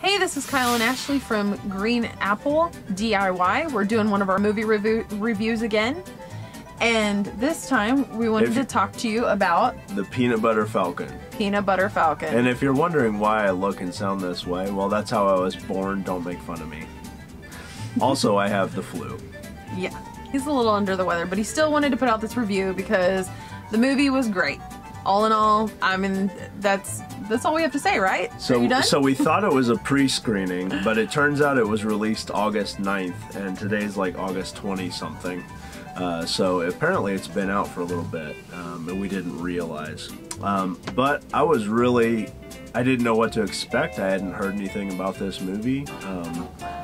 Hey, this is Kyle and Ashley from Green Apple DIY. We're doing one of our movie reviews again. And this time we wanted to talk to you about the Peanut Butter Falcon. Peanut Butter Falcon. And if you're wondering why I look and sound this way, well, that's how I was born. Don't make fun of me. Also, I have the flu. Yeah, he's a little under the weather, but he still wanted to put out this review because the movie was great. All in all, I mean, that's all we have to say, right? Are you done? So we thought it was a pre-screening, but it turns out it was released August 9th, and today's like August 20-something. So apparently it's been out for a little bit, and we didn't realize. But I didn't know what to expect. I hadn't heard anything about this movie.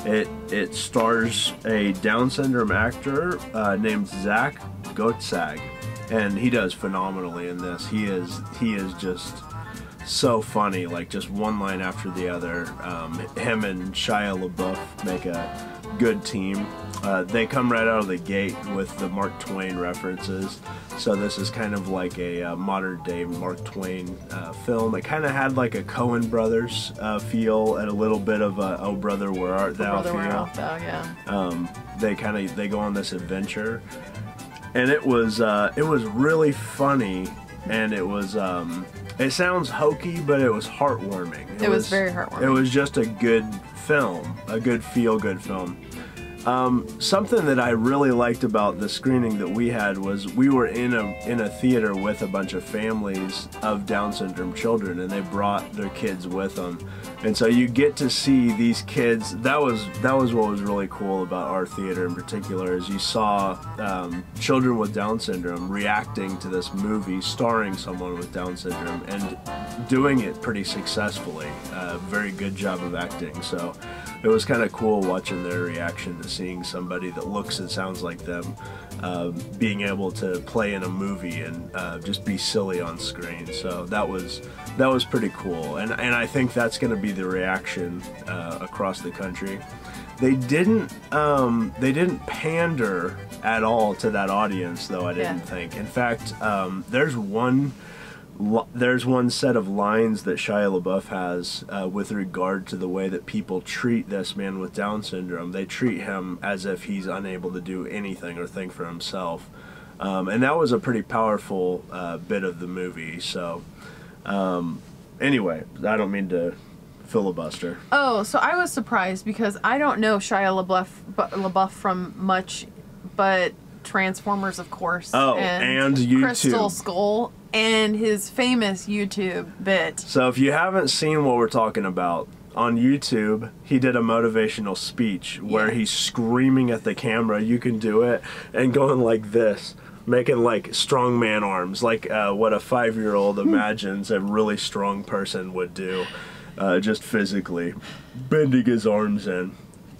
It stars a Down syndrome actor named Zach Gotzag, and he does phenomenally in this. He is just so funny, like just one line after the other. Him and Shia LaBeouf make a good team. They come right out of the gate with the Mark Twain references, so this is kind of like a modern day Mark Twain film. It kind of had like a Coen Brothers feel and a little bit of a Oh Brother Where Art Thou feel. Where Art Thou, yeah. They go on this adventure, and it was really funny, and it sounds hokey, but it was heartwarming. It was very heartwarming. It was just a good film, a good feel-good film. Something that I really liked about the screening that we had was we were in a theater with a bunch of families of Down syndrome children, and they brought their kids with them, and so you get to see these kids. That was what was really cool about our theater in particular, is you saw children with Down syndrome reacting to this movie starring someone with Down syndrome and doing it pretty successfully. Very good job of acting. So it was kind of cool watching their reaction to seeing somebody that looks and sounds like them being able to play in a movie and just be silly on screen. So that was pretty cool, and I think that's going to be the reaction across the country. They didn't pander at all to that audience, though. I didn't think. In fact, there's one set of lines that Shia LaBeouf has with regard to the way that people treat this man with Down syndrome. They treat him as if he's unable to do anything or think for himself. And that was a pretty powerful bit of the movie. So anyway, I don't mean to filibuster. Oh, so I was surprised because I don't know Shia LaBeouf from much but Transformers, of course. Oh, and YouTube. Crystal Skull. And his famous YouTube bit. So if you haven't seen what we're talking about, on YouTube, he did a motivational speech where he's screaming at the camera, "You can do it," and going like this, making like strongman arms, like what a 5-year-old imagines a really strong person would do, just physically, bending his arms in.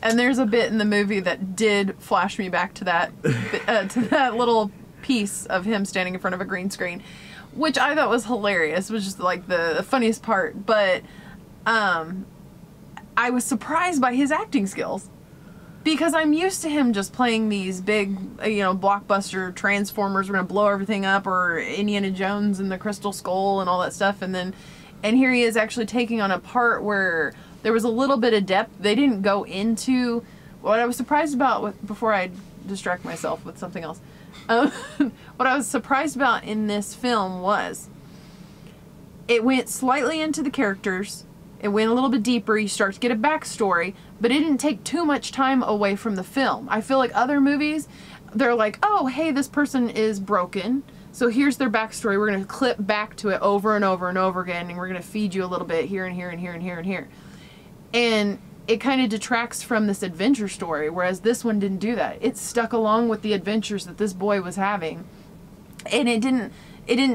And there's a bit in the movie that did flash me back to that, to that little piece of him standing in front of a green screen, which I thought was hilarious. It was just like the funniest part. But I was surprised by his acting skills, because I'm used to him just playing these big, blockbuster Transformers, we're gonna blow everything up, or Indiana Jones and the Crystal Skull and all that stuff, and here he is actually taking on a part where there was a little bit of depth. They didn't go into what I was surprised about before I distract myself with something else. What I was surprised about in this film was it went slightly into the characters. It went a little bit deeper. You start to get a backstory, but it didn't take too much time away from the film. I feel like other movies, they're like, oh, hey, this person is broken, so here's their backstory. We're going to clip back to it over and over and over again, and we're going to feed you a little bit here and here and here and here and here. And it kind of detracts from this adventure story, whereas this one didn't do that. It stuck along with the adventures that this boy was having, and it didn't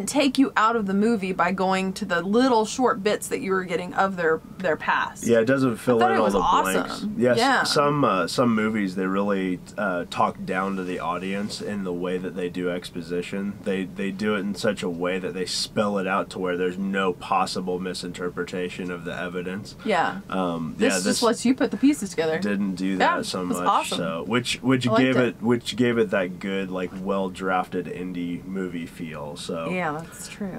take you out of the movie by going to the little short bits that you were getting of their past. Yeah, it doesn't fill in all the blanks. Awesome. Yes, yeah. Some movies, they really talk down to the audience in the way that they do exposition. They do it in such a way that they spell it out to where there's no possible misinterpretation of the evidence. Yeah. This just lets you put the pieces together. Didn't do that so much. Awesome. So which gave it that good, like, well drafted indie movie feel. So though. Yeah, that's true.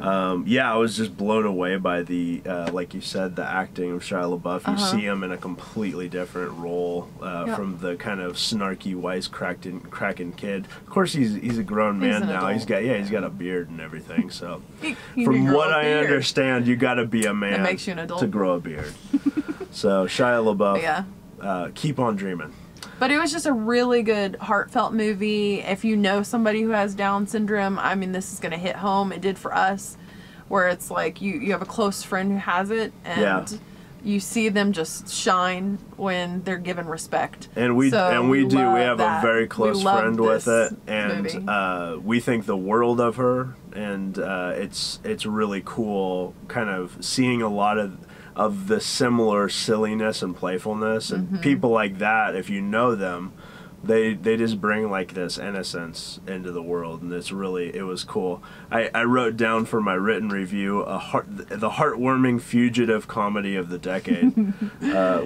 Yeah, I was just blown away by the, like you said, the acting of Shia LaBeouf. You see him in a completely different role from the kind of snarky, wisecracking kid. Of course, he's a grown man now. Adult. He's got a beard and everything. So, He from can grow what a I beard. understand, you got to be a man That makes you an adult. to grow a beard. So Shia LaBeouf, Yeah. keep on dreaming. But it was just a really good, heartfelt movie. If you know somebody who has Down syndrome, I mean, this is going to hit home. It did for us, where it's like you have a close friend who has it, and you see them just shine when they're given respect. And we have a very close friend with it, and movie. We think the world of her, and it's really cool kind of seeing a lot of the similar silliness and playfulness, and people like that, if you know them, they just bring like this innocence into the world, and it was cool. I wrote down for my written review the heartwarming fugitive comedy of the decade,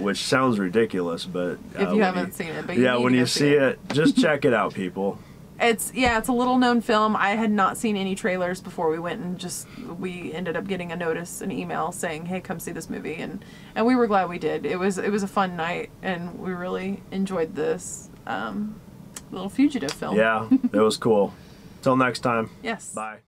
which sounds ridiculous, but If you haven't seen it, but when you see it, just check it out, people. It's a little known film. I had not seen any trailers before we went, and we ended up getting an email saying, "Hey, come see this movie," and we were glad we did. It was a fun night, and we really enjoyed this little fugitive film. Yeah, it was cool. Till next time. Yes. Bye.